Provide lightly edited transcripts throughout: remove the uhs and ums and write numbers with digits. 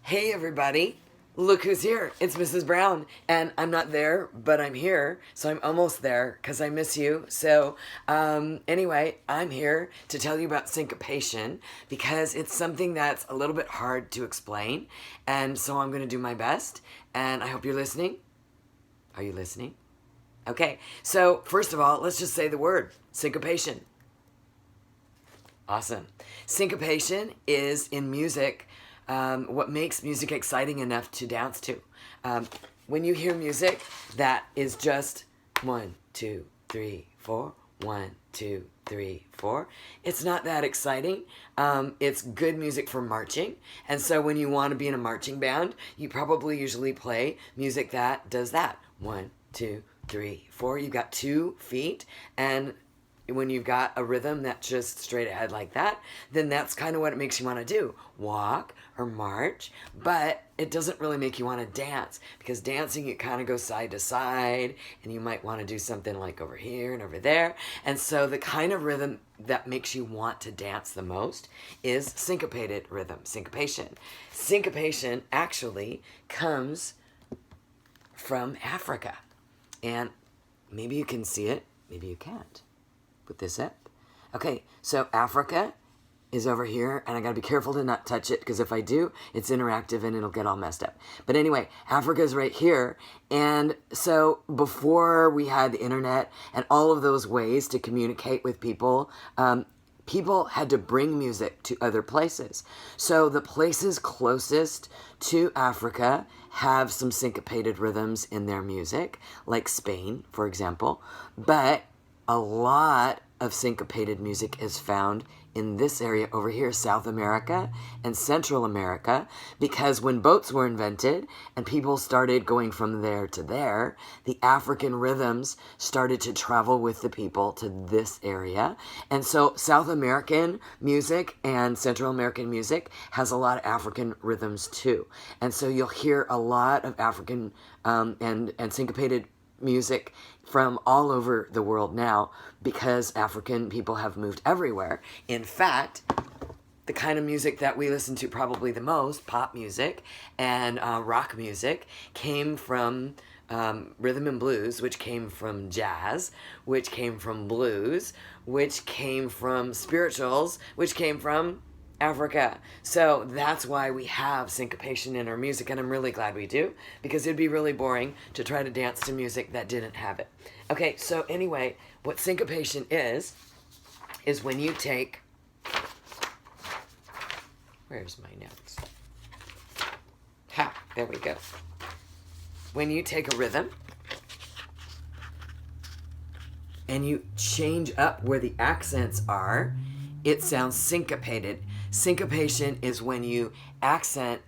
Hey everybody, look who's here. It's Mrs. Brown, and I'm not there, but I'm here, so I'm almost there because I miss you. So anyway, I'm here to tell you about syncopation because it's something that's a little bit hard to explain, and so I'm going to do my best, and I hope you're listening. Are you listening? Okay, so first of all, let's just say the word, syncopation. Awesome. Syncopation is in music what makes music exciting enough to dance to. When you hear music that is just 1, 2, 3, 4, 1, 2, 3, 4, it's not that exciting. It's good music for marching. And so when you want to be in a marching band, you probably usually play music that does that. 1, 2, 3, 4. You've got 2 feet, and when you've got a rhythm that's just straight ahead like that, then that's kind of what it makes you want to do. Walk or march, but it doesn't really make you want to dance, because dancing, you kind of go side to side, and you might want to do something like over here and over there. And so the kind of rhythm that makes you want to dance the most is syncopated rhythm, syncopation. Syncopation actually comes from Africa. And maybe you can see it, maybe you can't. Put this up. Okay, so Africa is over here, and I gotta be careful to not touch it, because if I do, it's interactive and it'll get all messed up. But anyway, Africa is right here, and so before we had the internet and all of those ways to communicate with people, people had to bring music to other places. So the places closest to Africa have some syncopated rhythms in their music, like Spain, for example, but a lot of syncopated music is found in this area over here, South America and Central America, because when boats were invented and people started going from there to there, the African rhythms started to travel with the people to this area. And so South American music and Central American music has a lot of African rhythms too. And so you'll hear a lot of African and syncopated music from all over the world now, because African people have moved everywhere. In fact, the kind of music that we listen to probably the most, pop music and rock music, came from rhythm and blues, which came from jazz, which came from blues, which came from spirituals, which came from Africa. So that's why we have syncopation in our music, and I'm really glad we do, because it'd be really boring to try to dance to music that didn't have it. Okay, so anyway, what syncopation is when you take... Where's my notes? Ha, there we go. When you take a rhythm and you change up where the accents are, it sounds syncopated. Syncopation is when you accent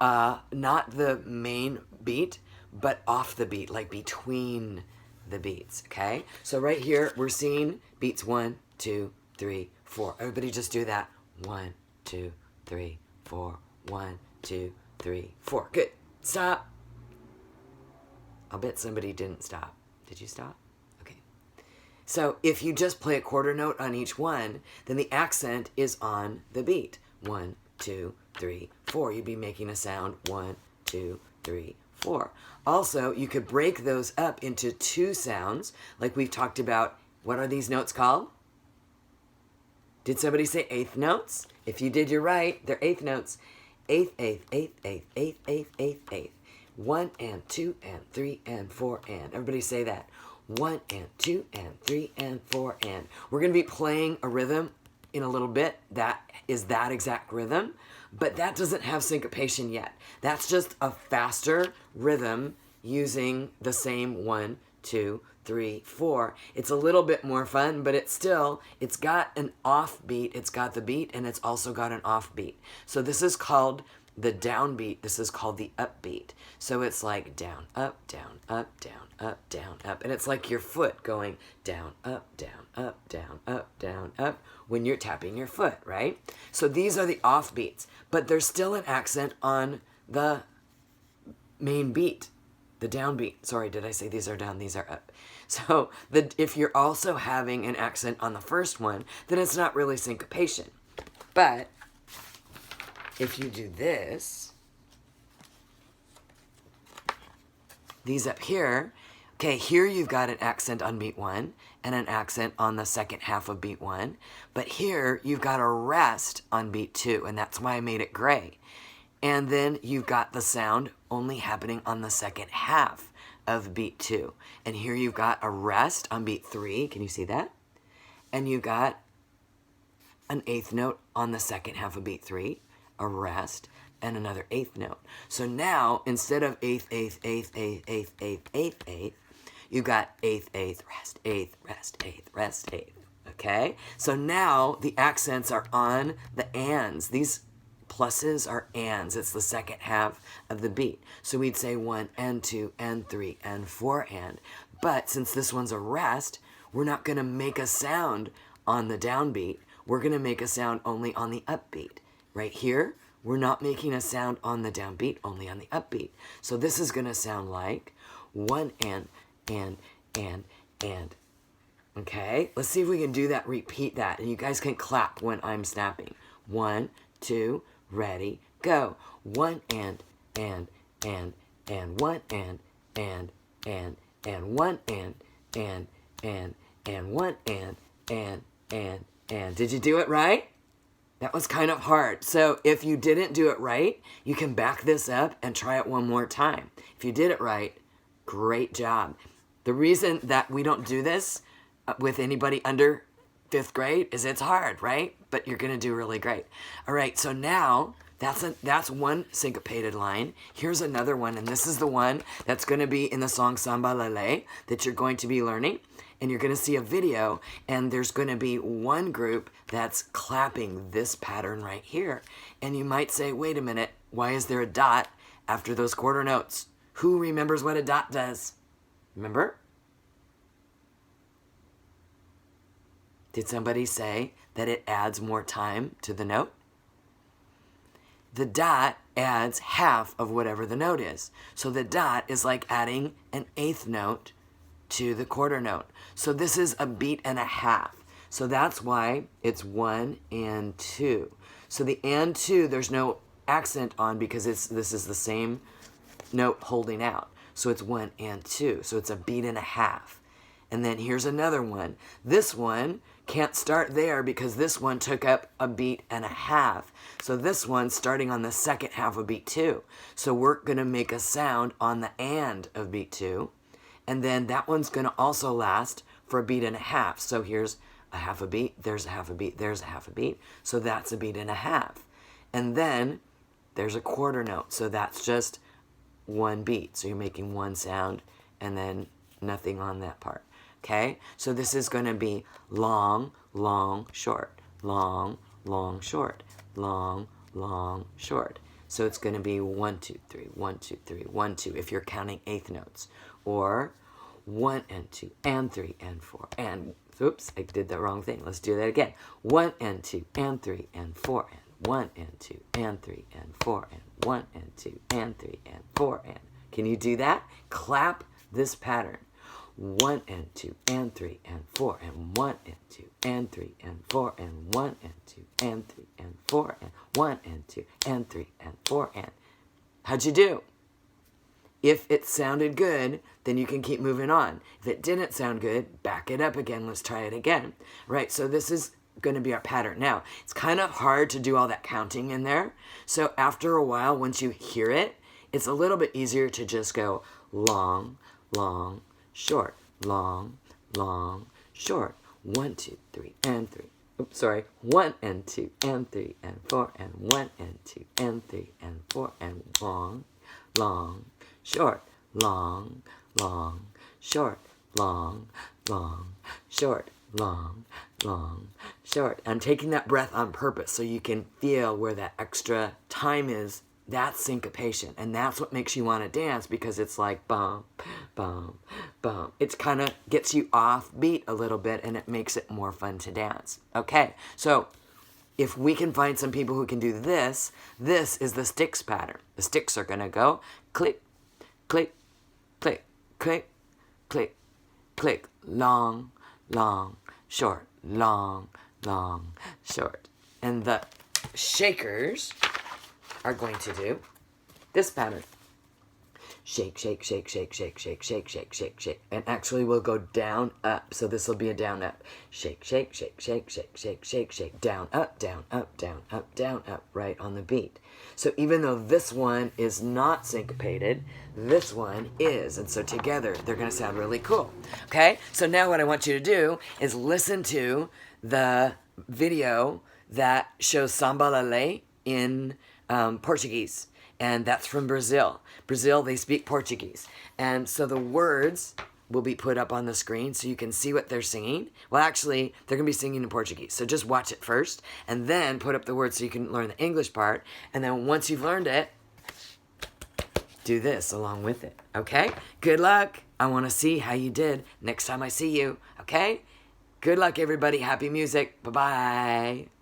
not the main beat, but off the beat, like between the beats, okay? So right here, we're seeing beats 1, 2, 3, 4. Everybody just do that. 1, 2, 3, 4. 1, 2, 3, 4. Good. Stop. I'll bet somebody didn't stop. Did you stop? So if you just play a quarter note on each one, then the accent is on the beat. 1, 2, 3, 4. You'd be making a sound 1, 2, 3, 4. Also, you could break those up into 2 sounds, like we've talked about. What are these notes called? Did somebody say eighth notes? If you did, you're right. They're eighth notes. Eighth, eighth, eighth, eighth, eighth, eighth, eighth, eighth. 1 and 2 and 3 and 4 and. Everybody say that. 1 and 2 and 3 and 4 and. We're going to be playing a rhythm in a little bit that is that exact rhythm, but that doesn't have syncopation yet. That's just a faster rhythm using the same 1, 2, 3, 4. It's a little bit more fun, but it's got an offbeat. It's got the beat, and it's also got an offbeat. So this is called the downbeat. This is called the upbeat. So it's like down, up, down, up, down, up, down, up. And it's like your foot going down, up, down, up, down, up, down, up, when you're tapping your foot, right? So these are the offbeats, but there's still an accent on the main beat, the downbeat. Sorry, did I say these are down, these are up? So if you're also having an accent on the first one, then it's not really syncopation. But if you do this, these up here, okay, here you've got an accent on beat 1 and an accent on the second half of beat 1. But here you've got a rest on beat 2, and that's why I made it gray. And then you've got the sound only happening on the second half of beat 2. And here you've got a rest on beat 3. Can you see that? And you've got an eighth note on the second half of beat 3, a rest, and another eighth note. So now, instead of eighth, eighth, eighth, eighth, eighth, eighth, eighth, eighth, you've got eighth, eighth, rest, eighth, rest, eighth, rest, eighth. Okay? So now the accents are on the ands. These pluses are ands. It's the second half of the beat. So we'd say 1 and 2 and 3 and 4 and. But since this one's a rest, we're not going to make a sound on the downbeat. We're going to make a sound only on the upbeat. Right here, we're not making a sound on the downbeat, only on the upbeat. So this is going to sound like 1 and. Okay? Let's see if we can do that, repeat that. And you guys can clap when I'm snapping. 1, 2, ready, go. 1 and 1 and 1 and 1 and. Did you do it right? That was kind of hard. So if you didn't do it right, you can back this up and try it one more time. If you did it right, great job. The reason that we don't do this with anybody under 5th grade is it's hard, right? But you're going to do really great. All right, so now that's one syncopated line. Here's another one, and this is the one that's going to be in the song Sambalele that you're going to be learning. And you're going to see a video, and there's going to be one group that's clapping this pattern right here. And you might say, wait a minute, why is there a dot after those quarter notes? Who remembers what a dot does? Remember? Did somebody say that it adds more time to the note? The dot adds half of whatever the note is. So the dot is like adding an eighth note to the quarter note. So this is a beat and a half. So that's why it's 1 and 2. So the and 2, there's no accent on because this is the same note holding out. So it's 1 and 2. So it's a beat and a half. And then here's another one. This one can't start there because this one took up a beat and a half. So this one's starting on the second half of beat 2. So we're going to make a sound on the and of beat 2. And then that one's going to also last for a beat and a half. So here's a half a beat, there's a half a beat, there's a half a beat. So that's a beat and a half. And then there's a quarter note. So that's just one beat. So you're making one sound and then nothing on that part. Okay? So this is going to be long, long, short. Long, long, short. Long, long, short. So it's going to be 1, 2, 3, 1, 2, 3, 1, 2 if you're counting eighth notes. Or 1 and 2 and 3 and 4 and, oops, I did the wrong thing. Let's do that again. 1 and 2 and 3 and 4 and 1 and 2 and 3 and 4 and 1 and 2 and 3 and 4 and. Can you do that? Clap this pattern. 1 and 2 and 3 and 4 and 1 and 2 and 3 and 4 and 1 and 2 and 3 and 4 and 1 and 2 and 3 and 4 and. How'd you do? If it sounded good, then you can keep moving on. If it didn't sound good, back it up again. Let's try it again. Right, so this is going to be our pattern. Now, it's kind of hard to do all that counting in there. So after a while, once you hear it, it's a little bit easier to just go long, long, short, long, long, short. 1, 2, 3, and 3. Oops, sorry. 1 and 2 and 3 and 4 and 1 and 2 and 3 and 4 and long, long, short, long, long, short, long, long, short, long, long, short. I'm taking that breath on purpose so you can feel where that extra time is. That's syncopation, and that's what makes you want to dance because it's like bum, bum, bum. It kind of gets you off beat a little bit, and it makes it more fun to dance. Okay, so if we can find some people who can do this, this is the sticks pattern. The sticks are going to go click, click, click, click, click, click, long, long, short, long, long, short. And the shakers are going to do this pattern. shake, shake, shake, shake, shake, shake, shake, shake, shake, shake. And actually we'll go down, up. So this will be a down, up. Shake, shake, shake, shake, shake, shake, shake, shake. Down, up, down, up, down, up, down, up, right on the beat. So even though this one is not syncopated, this one is. And so together they're going to sound really cool. Okay? So now what I want you to do is listen to the video that shows Sambalele in Portuguese. And that's from Brazil. Brazil, they speak Portuguese. And so the words will be put up on the screen so you can see what they're singing. Well, actually, they're going to be singing in Portuguese. So just watch it first and then put up the words so you can learn the English part. And then once you've learned it, do this along with it. Okay? Good luck. I want to see how you did next time I see you. Okay? Good luck, everybody. Happy music. Bye-bye.